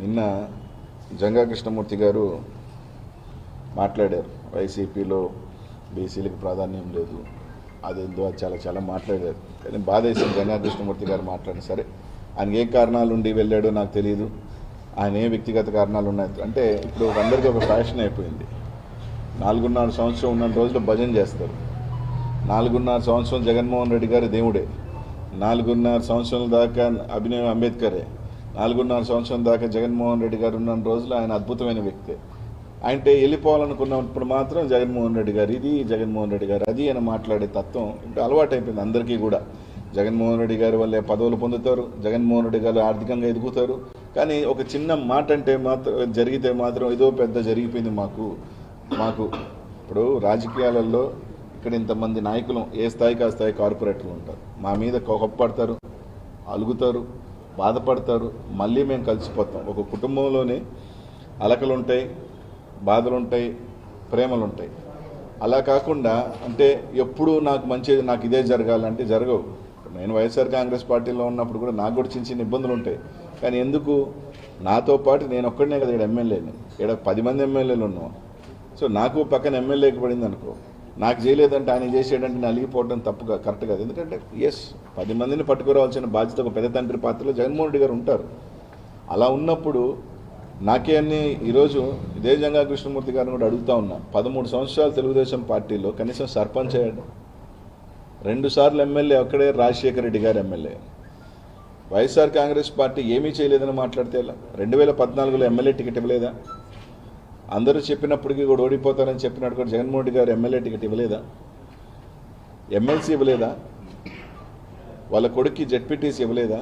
నిన్న జంగా కృష్ణమూర్తి గారు మాట్లాడారు. వైసీపీలో బీసీలకు ప్రాధాన్యం లేదు, అదేందో అది చాలా మాట్లాడారు. కానీ బాధ వేసింది జంగా కృష్ణమూర్తి గారు మాట్లాడిన. సరే, ఆయనకి ఏ కారణాలు ఉండి వెళ్ళాడో నాకు తెలియదు, ఆయన ఏ వ్యక్తిగత కారణాలు ఉన్నాయి అంటే ఇప్పుడు అందరికీ ఒక ఫ్యాషన్ అయిపోయింది. 4.5 సంవత్సరం ఉన్న రోజులు భజన చేస్తారు. 4.5 సంవత్సరం జగన్మోహన్ రెడ్డి గారు దేవుడే, 4.5 సంవత్సరాల దాకా అభినవ్ అంబేద్కరే, 4.5 సంవత్సరం దాకా జగన్మోహన్ రెడ్డి గారు ఉన్న రోజులు ఆయన అద్భుతమైన వ్యక్తి. అంటే వెళ్ళిపోవాలనుకున్నప్పుడు మాత్రం జగన్మోహన్ రెడ్డి గారు ఇది, జగన్మోహన్ రెడ్డి గారు అది అని మాట్లాడే తత్వం ఇప్పుడు అలవాటైపోయింది అందరికీ కూడా. జగన్మోహన్ రెడ్డి గారి వల్లే పదవులు పొందుతారు, జగన్మోహన్ రెడ్డి గారు ఆర్థికంగా ఎదుగుతారు. కానీ ఒక చిన్న మాట అంటే మాత్రం జరిగితే మాత్రం ఏదో పెద్ద జరిగిపోయింది మాకు. ఇప్పుడు రాజకీయాలలో ఇక్కడ ఇంతమంది నాయకులు ఏ స్థాయికి ఆ స్థాయి కార్పొరేటర్లు ఉంటారు. మా మీద కోపడతారు, అలుగుతారు, బాధపడతారు, మళ్ళీ మేము కలిసిపోతాం. ఒక కుటుంబంలోనే అలకలుంటాయి, బాధలుంటాయి, ప్రేమలుంటాయి. అలా కాకుండా అంటే ఎప్పుడు నాకు ఇదే జరగాలంటే జరగవు. నేను వైఎస్ఆర్ కాంగ్రెస్ పార్టీలో ఉన్నప్పుడు కూడా నాకు కూడా చిన్న ఇబ్బందులు ఉంటాయి. కానీ ఎందుకు, నాతో పాటు నేను ఒక్కడనే కదా ఇక్కడ ఎమ్మెల్యేని, ఇక్కడ 10 మంది ఎమ్మెల్యేలు ఉన్నాం. సో నాకు పక్కన ఎమ్మెల్యేకి పడింది అనుకో, నాకు చేయలేదంటే ఆయన చేసేయడంటే నేను అలిగిపోవడం తప్పుగా కరెక్ట్ కాదు. ఎందుకంటే 10 మందిని పట్టుకురావాల్సిన బాధ్యత ఒక పెద్ద తండ్రి పాత్రలో జగన్మోహన్ రెడ్డి గారు ఉంటారు. అలా ఉన్నప్పుడు నాకే అన్ని ఈరోజు ఇదే జంగా కృష్ణమూర్తి గారిని కూడా అడుగుతా ఉన్నా. 13 సంవత్సరాలు తెలుగుదేశం పార్టీలో కనీసం సర్పంచ్ అయ్యాడు, 2 సార్లు ఎమ్మెల్యే ఒక్కడే రాజశేఖర రెడ్డి గారు ఎమ్మెల్యే. వైఎస్ఆర్ కాంగ్రెస్ పార్టీ ఏమీ చేయలేదని మాట్లాడితే 2014లో ఎమ్మెల్యే టికెట్ ఇవ్వలేదా? అందరూ చెప్పినప్పటికీ కూడా ఓడిపోతారని చెప్పినట్టు కూడా జగన్మోహన్ రెడ్డి గారు ఎమ్మెల్యే టికెట్ ఇవ్వలేదా? ఎమ్మెల్సీ ఇవ్వలేదా? వాళ్ళ కొడుక్కి జెడ్పీటీసీ ఇవ్వలేదా?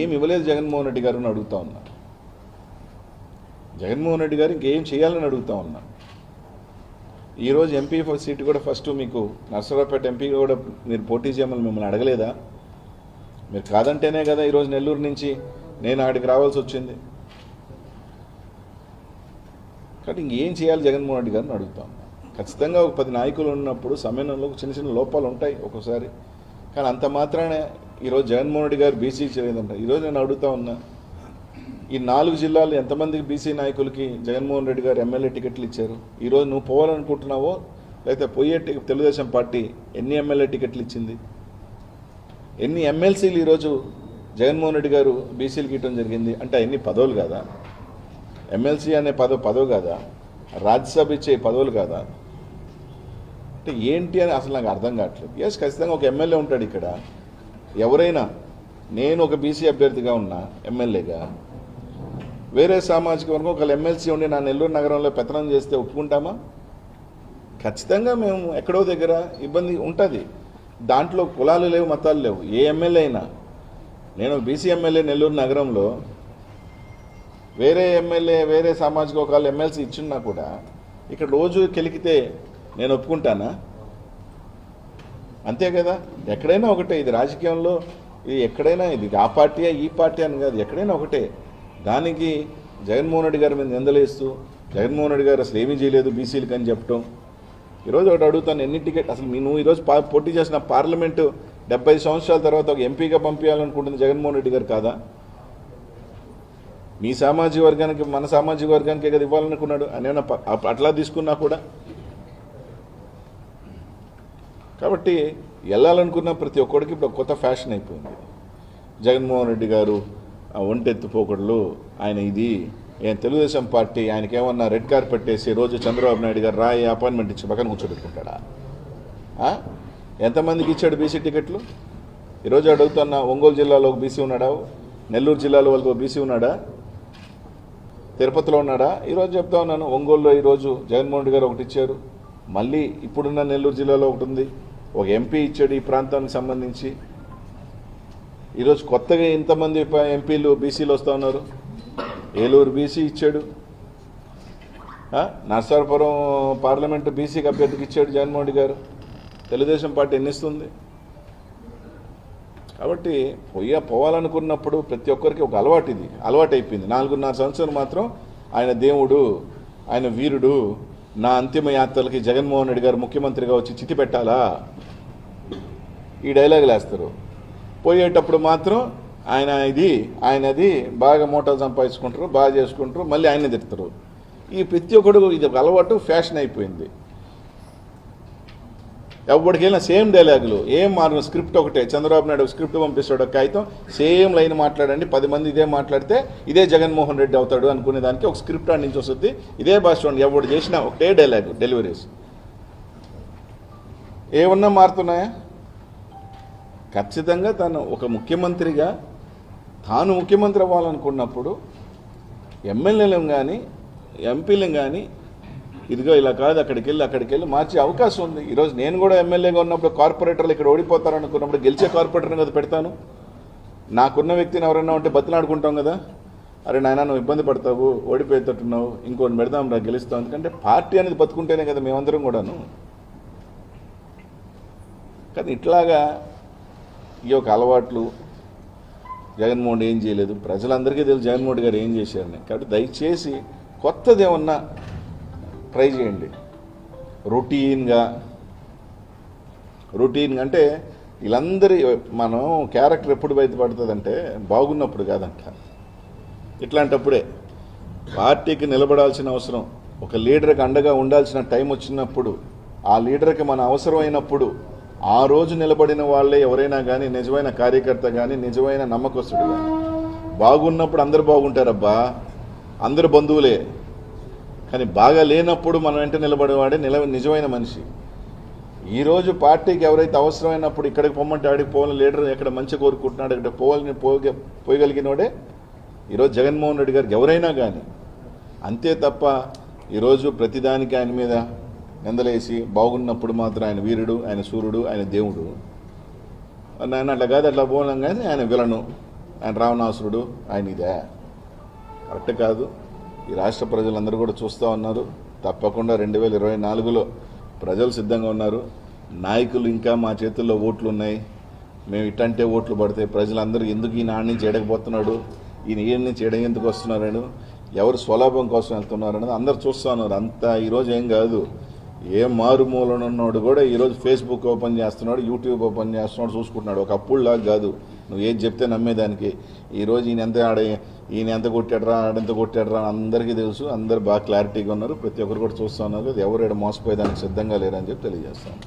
ఏమి ఇవ్వలేదు జగన్మోహన్ రెడ్డి గారు అని అడుగుతా ఉన్నా. జగన్మోహన్ రెడ్డి గారు ఇంకేం చేయాలని అడుగుతా ఉన్నా. ఈరోజు ఎంపీ సీటు కూడా ఫస్ట్ మీకు నర్సరావుపేట ఎంపీ కూడా మీరు పోటీ చేయమని మిమ్మల్ని అడగలేదా? మీరు కాదంటేనే కదా ఈరోజు నెల్లూరు నుంచి నేను ఆడికి రావాల్సి వచ్చింది. కాబట్టి ఇంకేం చేయాలి జగన్మోహన్ రెడ్డి గారిని అడుగుతా ఉన్నా. ఖచ్చితంగా ఒక 10 నాయకులు ఉన్నప్పుడు సమన్వయంలో చిన్న లోపాలు ఉంటాయి ఒక్కోసారి. కానీ అంత మాత్రానే ఈరోజు జగన్మోహన్ రెడ్డి గారు బీసీ చేయలేదంట. ఈరోజు నేను అడుగుతా ఉన్నా, ఈ 4 జిల్లాలు ఎంతమందికి బీసీ నాయకులకి జగన్మోహన్ రెడ్డి గారు ఎమ్మెల్యే టికెట్లు ఇచ్చారు? ఈరోజు నువ్వు పోవాలనుకుంటున్నావో లేకపోతే పోయే తెలుగుదేశం పార్టీ ఎన్ని ఎమ్మెల్యే టికెట్లు ఇచ్చింది? ఎన్ని ఎమ్మెల్సీలు ఈరోజు జగన్మోహన్ రెడ్డి గారు బీసీలకు ఇవ్వడం జరిగింది? అంటే ఎన్ని పదవులు కాదా? ఎమ్మెల్సీ అనే పదవి కాదా? రాజ్యసభ ఇచ్చే పదవులు కాదా? అంటే ఏంటి అని అసలు నాకు అర్థం కావట్లేదు. ఖచ్చితంగా ఒక ఎమ్మెల్యే ఉంటాడు ఇక్కడ. ఎవరైనా, నేను ఒక బీసీ అభ్యర్థిగా ఉన్నా ఎమ్మెల్యేగా, వేరే సామాజిక వర్గం ఒకళ్ళు ఎమ్మెల్సీ ఉండి నా నెల్లూరు నగరంలో పెత్తనం చేస్తే ఒప్పుకుంటామా? ఖచ్చితంగా మేము ఎక్కడో దగ్గర ఇబ్బంది ఉంటుంది. దాంట్లో కులాలు లేవు, మతాలు లేవు. ఏ ఎమ్మెల్యే అయినా, నేను బీసీ ఎమ్మెల్యే నెల్లూరు నగరంలో వేరే ఎమ్మెల్యే వేరే సామాజిక వర్గాలు ఎమ్మెల్సీ ఇచ్చిన్నా కూడా ఇక్కడ రోజు కెలికితే నేను ఒప్పుకుంటానా? అంతే కదా. ఎక్కడైనా ఒకటే, ఇది రాజకీయంలో ఇది ఎక్కడైనా, ఇది ఆ పార్టీయా ఈ పార్టీ అని కాదు, ఎక్కడైనా ఒకటే. దానికి జగన్మోహన్ రెడ్డి గారి మీద నిందలేస్తూ జగన్మోహన్ రెడ్డి గారు అసలు ఏమీ చేయలేదు బీసీలకు అని చెప్పడం. ఈరోజు ఒకటి అడుగుతాను, ఎన్ని టికెట్ అసలు నువ్వు ఈరోజు పోటీ చేసిన పార్లమెంటు 75 సంవత్సరాల తర్వాత ఒక ఎంపీగా పంపించాలనుకుంటుంది జగన్మోహన్ రెడ్డి గారు కాదా? మీ సామాజిక వర్గానికి మన సామాజిక వర్గానికే కదా ఇవ్వాలనుకున్నాడు. ఆయన అట్లా తీసుకున్నా కూడా. కాబట్టి వెళ్ళాలనుకున్న ప్రతి ఒక్కడికి ఇప్పుడు కొత్త ఫ్యాషన్ అయిపోయింది. జగన్మోహన్ రెడ్డి గారు ఒంటెత్తుపోకడలు, ఆయన ఇది తెలుగుదేశం పార్టీ ఆయనకేమన్నా రెడ్ కార్పెట్ వేసి రోజు చంద్రబాబు నాయుడు గారు రాయి అపాయింట్మెంట్ ఇచ్చి పక్కన కూర్చోబెట్టుకుంటాడా? ఎంతమందికి ఇచ్చాడు బీసీ టికెట్లు? ఈరోజు అడుగుతున్నా, ఒంగోలు జిల్లాలో ఒక బీసీ ఉన్నాడా? నెల్లూరు జిల్లాలో వాళ్ళకి ఒక బీసీ ఉన్నాడా? తిరుపతిలో ఉన్నాడా? ఈరోజు చెప్తా ఉన్నాను, ఒంగోలులో ఈరోజు జగన్మోహన్ రెడ్డి గారు ఒకటి ఇచ్చారు. మళ్ళీ ఇప్పుడున్న నెల్లూరు జిల్లాలో ఒకటి ఉంది. ఒక ఎంపీ ఇచ్చాడు ఈ ప్రాంతానికి సంబంధించి. ఈరోజు కొత్తగా ఇంతమంది ఎంపీలు బీసీలు వస్తూ ఉన్నారు. ఏలూరు బీసీ ఇచ్చాడు, నర్సాపురం పార్లమెంటు బీసీకి అభ్యర్థికి ఇచ్చాడు జగన్మోహన్ రెడ్డి గారు. తెలుగుదేశం పార్టీ ఎన్ని ఇస్తుంది? కాబట్టి పోవాలనుకున్నప్పుడు ప్రతి ఒక్కరికి ఒక అలవాటు, ఇది అలవాటు అయిపోయింది. 4.5 సంవత్సరాలు మాత్రం ఆయన దేవుడు, ఆయన వీరుడు, నా అంతిమ యాత్రలకి జగన్మోహన్ రెడ్డి గారు ముఖ్యమంత్రిగా వచ్చి చితి పెట్టాలా, ఈ డైలాగులు వేస్తారు. పోయేటప్పుడు మాత్రం ఆయనది బాగా మోటార్ సంపాదించుకుంటారు, బాగా చేసుకుంటారు, మళ్ళీ ఆయన్ని తిడతారు. ఈ ప్రతి ఒక్కడు ఇది ఒక అలవాటు, ఫ్యాషన్ అయిపోయింది. ఎవరికైనా సేమ్ డైలాగులు, ఏం మారు స్క్రిప్ట్ ఒకటే. చంద్రబాబు నాయుడు స్క్రిప్ట్ పంపిస్తాడు, ఒక కాగితం సేమ్ లైన్ మాట్లాడండి, 10 మంది ఇదే మాట్లాడితే ఇదే జగన్మోహన్ రెడ్డి అవుతాడు అనుకునే దానికి ఒక స్క్రిప్ట్ ఆడి నుంచి వస్తుంది. ఇదే భాష ఎవడు చేసినా ఒకటే డైలాగ్ డెలివరీస్. ఏమన్నా మారుతున్నాయా? ఖచ్చితంగా తను ఒక ముఖ్యమంత్రిగా తాను ముఖ్యమంత్రి అవ్వాలనుకున్నప్పుడు ఎమ్మెల్యేలను కానీ ఎంపీలను కానీ ఇదిగో ఇలా కాదు అక్కడికి వెళ్ళి మార్చే అవకాశం ఉంది. ఈరోజు నేను కూడా ఎమ్మెల్యేగా ఉన్నప్పుడు కార్పొరేటర్లు ఇక్కడ ఓడిపోతారనుకున్నప్పుడు గెలిచే కార్పొరేటర్ని కదా పెడతాను. నాకున్న వ్యక్తిని ఎవరైనా ఉంటే బతిలాడుకుంటాం కదా, అరే నాయన నువ్వు ఇబ్బంది పడతావు, ఓడిపోయేటట్టున్నావు, ఇంకోటి పెడదాం రా గెలుస్తావు. ఎందుకంటే పార్టీ అనేది బతుకుంటేనే కదా మేమందరం కూడాను. కానీ ఇట్లాగా ఈ యొక్క అలవాట్లు జగన్మోహన్ ఏం చేయలేదు, ప్రజలందరికీ తెలుసు జగన్మోహన్ గారు ఏం చేశారని. కాబట్టి దయచేసి కొత్తది ఏమన్నా ట్రై చేయండి. రొటీన్గా అంటే వీళ్ళందరి మనం క్యారెక్టర్ ఎప్పుడు బయటపడుతుందంటే బాగున్నప్పుడు కాదంట, ఇట్లాంటప్పుడే. పార్టీకి నిలబడాల్సిన అవసరం, ఒక లీడర్కి అండగా ఉండాల్సిన టైం వచ్చినప్పుడు, ఆ లీడర్కి మన అవసరమైనప్పుడు ఆ రోజు నిలబడిన వాళ్ళే ఎవరైనా కానీ నిజమైన కార్యకర్త కానీ నిజమైన నమ్మకస్తుడు కానీ. బాగున్నప్పుడు అందరు బాగుంటారబ్బా, అందరు బంధువులే. కానీ బాగా లేనప్పుడు మనం వెంట నిలబడేవాడే నిజమైన మనిషి. ఈరోజు పార్టీకి ఎవరైతే అవసరమైనప్పుడు ఇక్కడికి పొమ్మంటే ఆడికి పోవాలని లీడర్ ఎక్కడ మంచి కోరుకుంటున్నాడు అక్కడ పోయగలిగినోడే ఈరోజు జగన్మోహన్ రెడ్డి గారికి ఎవరైనా కానీ. అంతే తప్ప ఈరోజు ప్రతిదానికి ఆయన మీద నిందలేసి బాగున్నప్పుడు మాత్రం ఆయన వీరుడు, ఆయన సూర్యుడు, ఆయన దేవుడు, ఆయన అట్లా కాదు అట్లా పోలేం కానీ ఆయన విలను, ఆయన రావణాసురుడు, ఆయన ఇదే కరెక్ట్ కాదు. ఈ రాష్ట్ర ప్రజలందరూ కూడా చూస్తూ ఉన్నారు. తప్పకుండా 2024లో ప్రజలు సిద్ధంగా ఉన్నారు. నాయకులు ఇంకా మా చేతుల్లో ఓట్లు ఉన్నాయి, మేము ఇట్టంటే ఓట్లు పడతాయి. ప్రజలందరూ ఎందుకు ఈయన ఆడి నుంచి ఎడకపోతున్నాడు, ఈయన నుంచి ఎడ ఎందుకు వస్తున్నారని, ఎవరు స్వలాభం కోసం వెళ్తున్నారని అందరు చూస్తూ ఉన్నారు. అంతా ఈరోజు ఏం కాదు, ఏ మారుమూలనున్నాడు కూడా ఈరోజు ఫేస్బుక్ ఓపెన్ చేస్తున్నాడు, యూట్యూబ్ ఓపెన్ చేస్తున్నాడు, చూసుకుంటున్నాడు. ఒక అప్పుడులాగా కాదు, నువ్వు ఏది చెప్తే నమ్మేదానికి. ఈరోజు ఈయన ఎంత కొట్టాడరా ఆడెంత కొట్టాడరా అందరికీ తెలుసు. అందరు బాగా క్లారిటీగా ఉన్నారు, ప్రతి ఒక్కరు కూడా చూస్తూ ఉన్నారు. ఎవరు మోసపోయేదానికి సిద్ధంగా లేరని చెప్పి తెలియజేస్తాను.